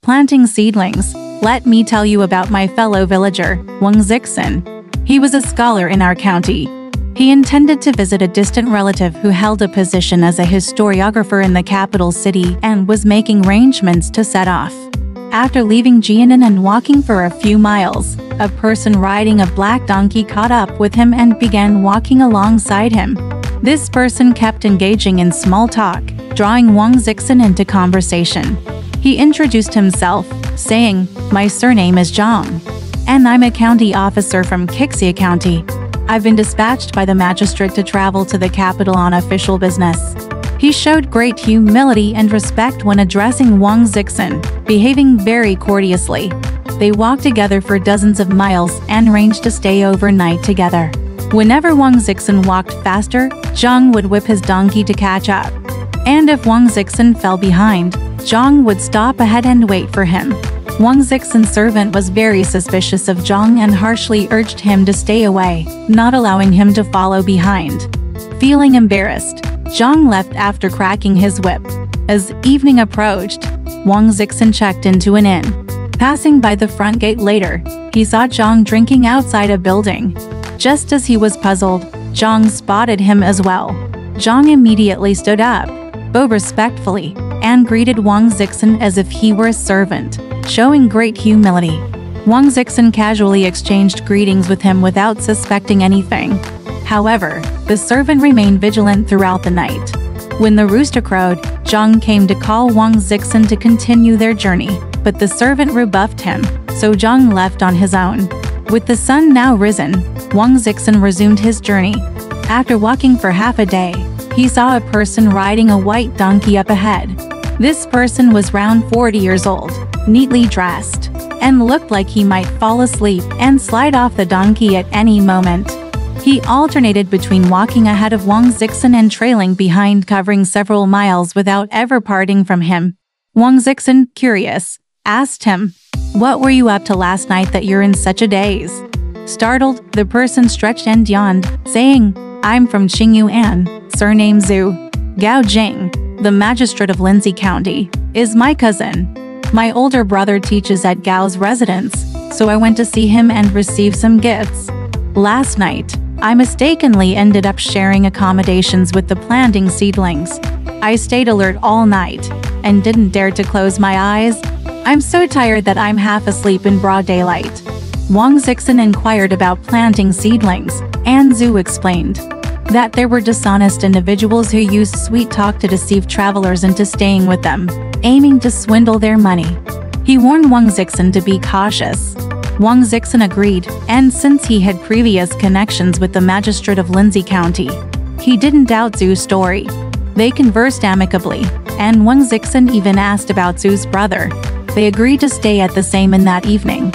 Planting seedlings. Let me tell you about my fellow villager, Wang Zixin. He was a scholar in our county. He intended to visit a distant relative who held a position as a historiographer in the capital city and was making arrangements to set off. After leaving Jianan and walking for a few miles, a person riding a black donkey caught up with him and began walking alongside him. This person kept engaging in small talk, drawing Wang Zixin into conversation. He introduced himself, saying, "My surname is Zhang, and I'm a county officer from Qixia County. I've been dispatched by the magistrate to travel to the capital on official business." He showed great humility and respect when addressing Wang Zixin, behaving very courteously. They walked together for dozens of miles and arranged to stay overnight together. Whenever Wang Zixin walked faster, Zhang would whip his donkey to catch up. And if Wang Zixin fell behind, Zhang would stop ahead and wait for him. Wang Zixin's servant was very suspicious of Zhang and harshly urged him to stay away, not allowing him to follow behind. Feeling embarrassed, Zhang left after cracking his whip. As evening approached, Wang Zixin checked into an inn. Passing by the front gate later, he saw Zhang drinking outside a building. Just as he was puzzled, Zhang spotted him as well. Zhang immediately stood up, bowed respectfully, and greeted Wang Zixin as if he were a servant, showing great humility. Wang Zixin casually exchanged greetings with him without suspecting anything. However, the servant remained vigilant throughout the night. When the rooster crowed, Zhang came to call Wang Zixin to continue their journey, but the servant rebuffed him, so Zhang left on his own. With the sun now risen, Wang Zixin resumed his journey. After walking for half a day, he saw a person riding a white donkey up ahead. This person was around 40 years old, neatly dressed, and looked like he might fall asleep and slide off the donkey at any moment. He alternated between walking ahead of Wang Zixin and trailing behind, covering several miles without ever parting from him. Wang Zixin, curious, asked him, "What were you up to last night that you're in such a daze?" Startled, the person stretched and yawned, saying, "I'm from Qingyuan, surname Zhu. Gao Jing, the magistrate of Linzi County, is my cousin. My older brother teaches at Gao's residence, so I went to see him and receive some gifts. Last night, I mistakenly ended up sharing accommodations with the planting seedlings. I stayed alert all night and didn't dare to close my eyes. I'm so tired that I'm half asleep in broad daylight." Wang Zixin inquired about planting seedlings, and Zhu explained that there were dishonest individuals who used sweet talk to deceive travelers into staying with them, aiming to swindle their money. He warned Wang Zixin to be cautious. Wang Zixin agreed, and since he had previous connections with the magistrate of Linzi County, he didn't doubt Zhu's story. They conversed amicably, and Wang Zixin even asked about Zhu's brother. They agreed to stay at the same inn that evening.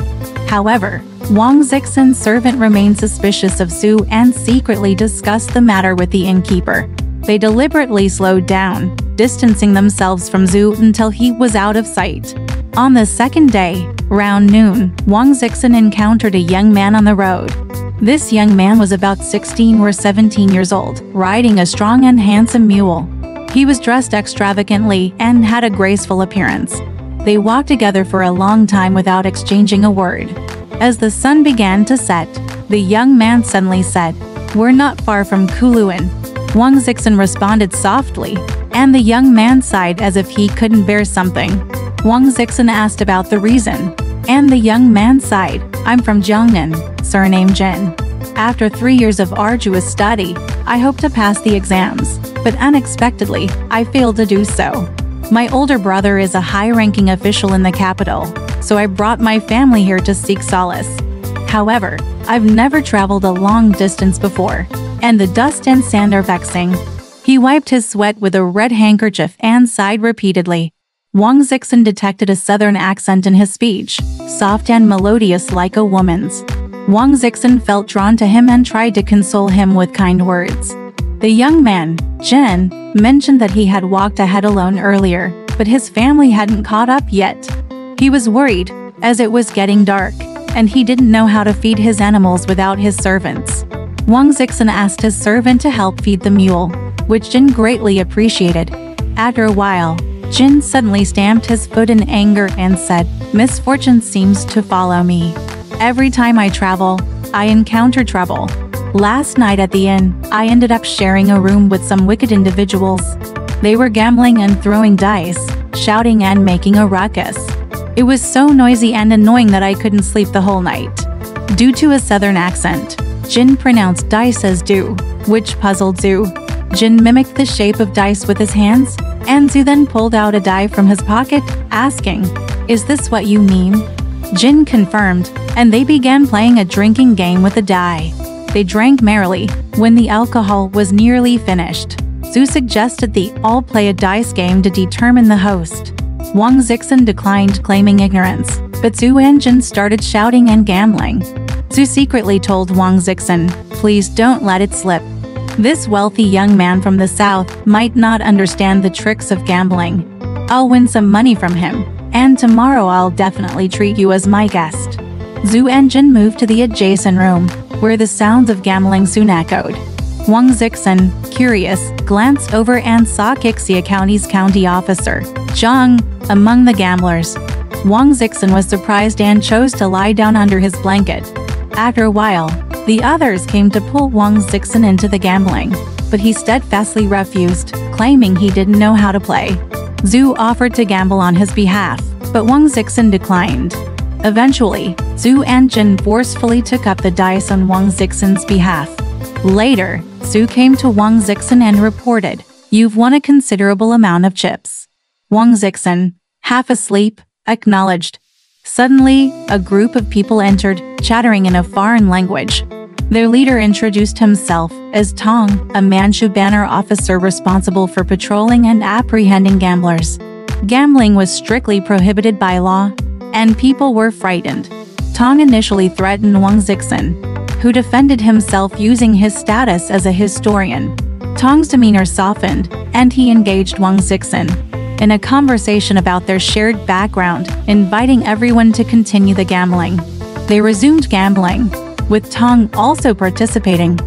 However, Wang Zixin's servant remained suspicious of Zhu and secretly discussed the matter with the innkeeper. They deliberately slowed down, distancing themselves from Zhu until he was out of sight. On the second day, around noon, Wang Zixin encountered a young man on the road. This young man was about 16 or 17 years old, riding a strong and handsome mule. He was dressed extravagantly and had a graceful appearance. They walked together for a long time without exchanging a word. As the sun began to set, the young man suddenly said, "We're not far from Kuluan." Wang Zixin responded softly, and the young man sighed as if he couldn't bear something. Wang Zixin asked about the reason, and the young man sighed, "I'm from Jiangnan, surname Jin. After 3 years of arduous study, I hope to pass the exams, but unexpectedly, I failed to do so. My older brother is a high-ranking official in the capital, so I brought my family here to seek solace. However, I've never traveled a long distance before, and the dust and sand are vexing." He wiped his sweat with a red handkerchief and sighed repeatedly. Wang Zixin detected a southern accent in his speech, soft and melodious like a woman's. Wang Zixin felt drawn to him and tried to console him with kind words. The young man, Jin, mentioned that he had walked ahead alone earlier, but his family hadn't caught up yet. He was worried, as it was getting dark, and he didn't know how to feed his animals without his servants. Wang Zixin asked his servant to help feed the mule, which Jin greatly appreciated. After a while, Jin suddenly stamped his foot in anger and said, "Misfortune seems to follow me. Every time I travel, I encounter trouble. Last night at the inn, I ended up sharing a room with some wicked individuals. They were gambling and throwing dice, shouting and making a ruckus. It was so noisy and annoying that I couldn't sleep the whole night." Due to a southern accent, Jin pronounced dice as do, which puzzled Zhu. Jin mimicked the shape of dice with his hands, and Zhu then pulled out a die from his pocket, asking, "Is this what you mean?" Jin confirmed, and they began playing a drinking game with the die. They drank merrily. When the alcohol was nearly finished, Zhu suggested they all play a dice game to determine the host. Wang Zixin declined, claiming ignorance, but Zhu and Jin started shouting and gambling. Zhu secretly told Wang Zixin, "Please don't let it slip. This wealthy young man from the south might not understand the tricks of gambling. I'll win some money from him, and tomorrow I'll definitely treat you as my guest." Zhu and Jin moved to the adjacent room, where the sounds of gambling soon echoed. Wang Zixin, curious, glanced over and saw Qixia County's county officer, Zhang, among the gamblers. Wang Zixin was surprised and chose to lie down under his blanket. After a while, the others came to pull Wang Zixin into the gambling, but he steadfastly refused, claiming he didn't know how to play. Zhu offered to gamble on his behalf, but Wang Zixin declined. Eventually, Zhu and Jin forcefully took up the dice on Wang Zixin's behalf. Later, Zhu came to Wang Zixin and reported, "You've won a considerable amount of chips." Wang Zixin, half asleep, acknowledged. Suddenly, a group of people entered, chattering in a foreign language. Their leader introduced himself as Tong, a Manchu banner officer responsible for patrolling and apprehending gamblers. Gambling was strictly prohibited by law, and people were frightened. Tong initially threatened Wang Zixin, who defended himself using his status as a historian. Tong's demeanor softened, and he engaged Wang Zixin in a conversation about their shared background, inviting everyone to continue the gambling. They resumed gambling, with Tong also participating.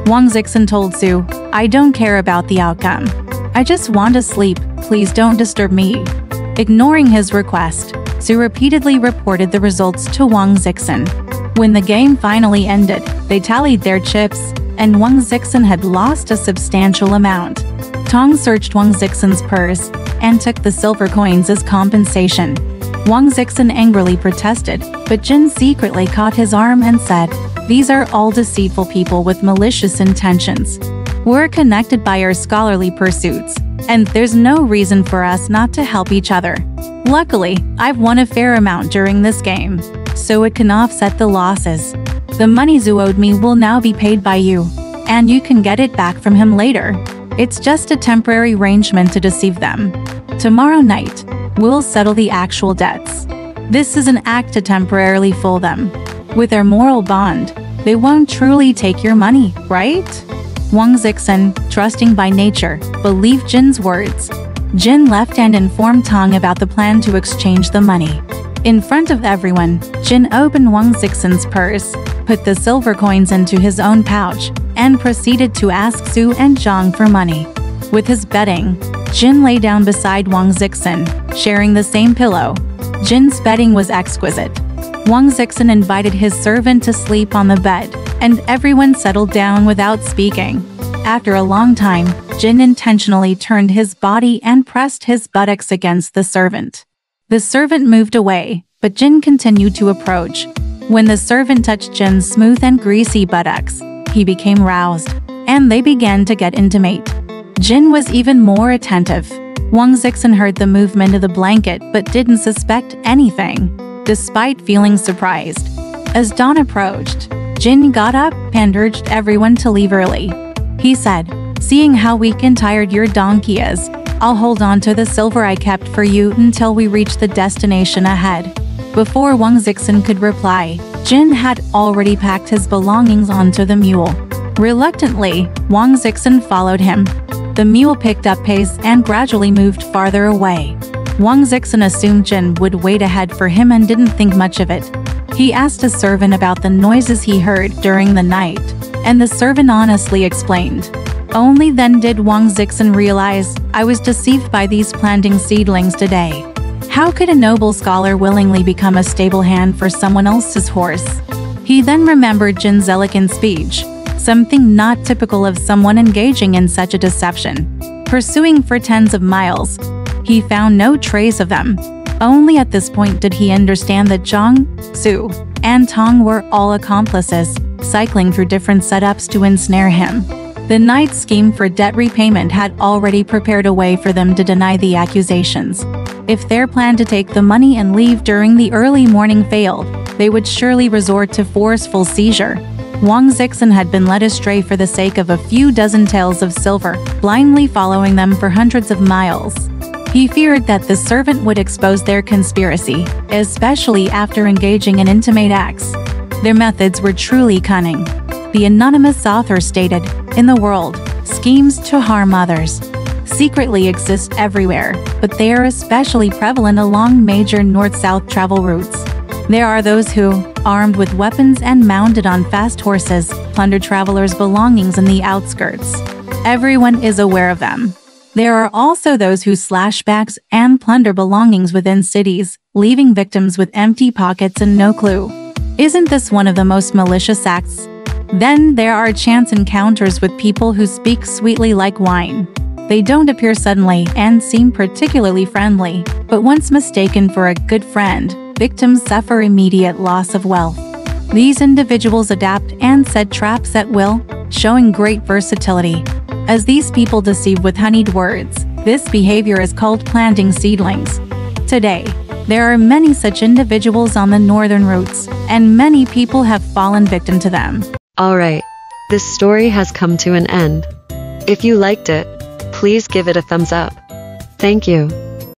Wang Zixin told Zhu, "I don't care about the outcome. I just want to sleep, please don't disturb me." Ignoring his request, Zhu repeatedly reported the results to Wang Zixin. When the game finally ended, they tallied their chips, and Wang Zixin had lost a substantial amount. Tong searched Wang Zixin's purse and took the silver coins as compensation. Wang Zixin angrily protested, but Jin secretly caught his arm and said, "These are all deceitful people with malicious intentions. We're connected by our scholarly pursuits, and there's no reason for us not to help each other. Luckily, I've won a fair amount during this game, so it can offset the losses. The money Zhu owed me will now be paid by you, and you can get it back from him later. It's just a temporary arrangement to deceive them. Tomorrow night, we'll settle the actual debts. This is an act to temporarily fool them. With our moral bond, they won't truly take your money, right?" Wang Zixin, trusting by nature, believed Jin's words. Jin left and informed Tong about the plan to exchange the money. In front of everyone, Jin opened Wang Zixin's purse, put the silver coins into his own pouch, and proceeded to ask Zhu and Zhang for money. With his bedding, Jin lay down beside Wang Zixin, sharing the same pillow. Jin's bedding was exquisite. Wang Zixin invited his servant to sleep on the bed, and everyone settled down without speaking. After a long time, Jin intentionally turned his body and pressed his buttocks against the servant. The servant moved away, but Jin continued to approach. When the servant touched Jin's smooth and greasy buttocks, he became roused, and they began to get intimate. Jin was even more attentive. Wang Zixin heard the movement of the blanket but didn't suspect anything, despite feeling surprised. As dawn approached, Jin got up and urged everyone to leave early. He said, "Seeing how weak and tired your donkey is, I'll hold on to the silver I kept for you until we reach the destination ahead." Before Wang Zixin could reply, Jin had already packed his belongings onto the mule. Reluctantly, Wang Zixin followed him. The mule picked up pace and gradually moved farther away. Wang Zixin assumed Jin would wait ahead for him and didn't think much of it. He asked a servant about the noises he heard during the night, and the servant honestly explained. Only then did Wang Zixin realize, I was deceived by these planting seedlings today. How could a noble scholar willingly become a stable hand for someone else's horse? He then remembered Jin's elegant speech, something not typical of someone engaging in such a deception. Pursuing for tens of miles, he found no trace of them. Only at this point did he understand that Zhang, Su, and Tong were all accomplices, cycling through different setups to ensnare him. The night scheme for debt repayment had already prepared a way for them to deny the accusations. If their plan to take the money and leave during the early morning failed, they would surely resort to forceful seizure. Wang Zixin had been led astray for the sake of a few dozen taels of silver, blindly following them for hundreds of miles. He feared that the servant would expose their conspiracy, especially after engaging in intimate acts. Their methods were truly cunning. The anonymous author stated, "In the world, schemes to harm others secretly exist everywhere, but they are especially prevalent along major north-south travel routes. There are those who, armed with weapons and mounted on fast horses, plunder travelers' belongings in the outskirts. Everyone is aware of them. There are also those who slash bags and plunder belongings within cities, leaving victims with empty pockets and no clue. Isn't this one of the most malicious acts? Then there are chance encounters with people who speak sweetly like wine. They don't appear suddenly and seem particularly friendly, but once mistaken for a good friend, victims suffer immediate loss of wealth. These individuals adapt and set traps at will, showing great versatility. As these people deceive with honeyed words, this behavior is called planting seedlings. Today, there are many such individuals on the northern routes, and many people have fallen victim to them." Alright, this story has come to an end. If you liked it, please give it a thumbs up. Thank you.